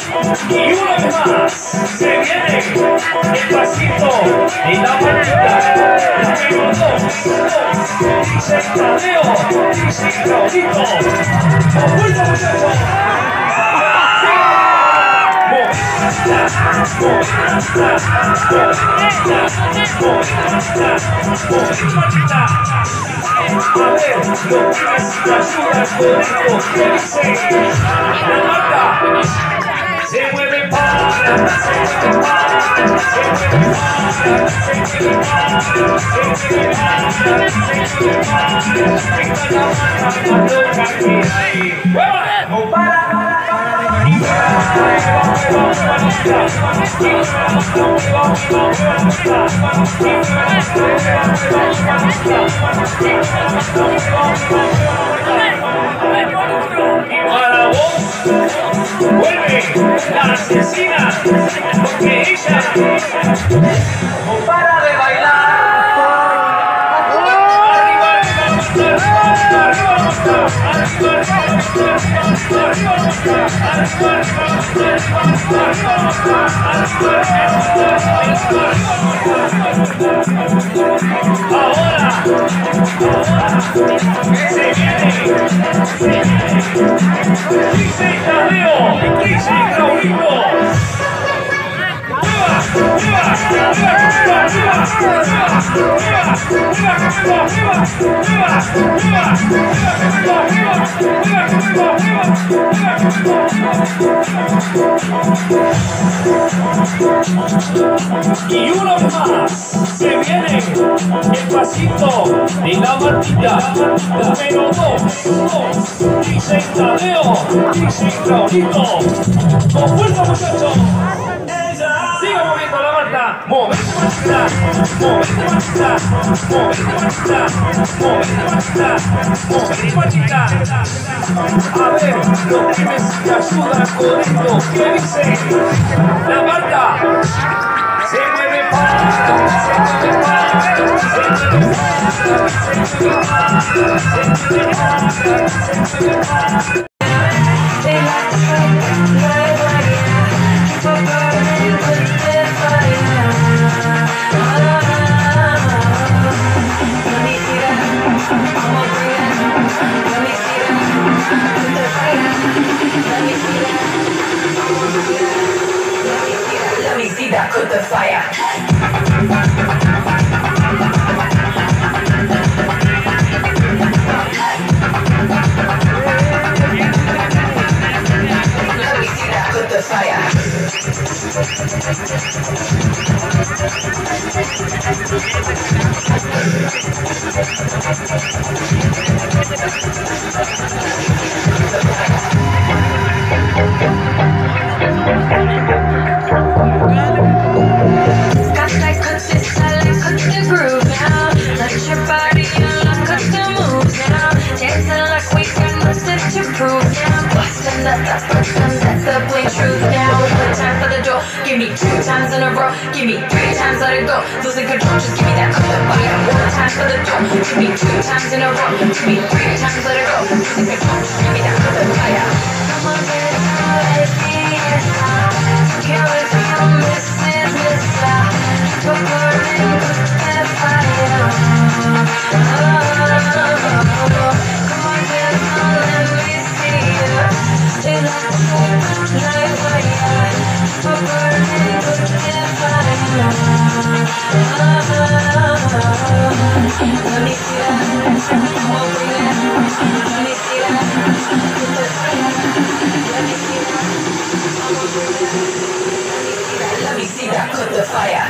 Y una vez más, se viene el pasito y la manita. Número 2, dice Tadeo, dice Claudito. ¡Con fuerza, muchachos! A ver, los pibes te ayudan con esto que dice la Marta. Se mueve para, se mueve para, se mueve para, se mueve para, se mueve para, se mueve para. Esta la Marta más loca que hay. ¡No para! Y para vos, vuelve la asesina, porque ella no para de bailar. Ahora se viene dice Tadeo, dice Claudito. Y uno más, se viene el pasito de la Martita. Número 2, dice Tadeo, dice Claudito. Con fuerza, muchachos. Siga moviendo la Marta. Movete, Martita. Movete, Martita. Movete, Martita. Movete, Martita. A ver, los pibes te ayudan con esto que dice la Marta. Se mueve para, se mueve para, se mueve para, se mueve para, se mueve para. Put the fire. Let me see that. Put the fire. Give me 2 times in a row, give me 3 times, let it go. Losing control, just give me that cut the fire. 1 time for the door, give me 2 times in a row, give me 3 times, let it go. Losing control, just give me that cut the fire. Come on, get out, it's me, can't wait for your missus, mister. Go burning with that fire. Come on, get out, let me see you. Stay like fire. Go burning with that fire. Let me see that. Come on, bring it. Let me see that. Put the fire. Let me see that. Come on, bring it. Let me see that. Let me see that. Put the fire.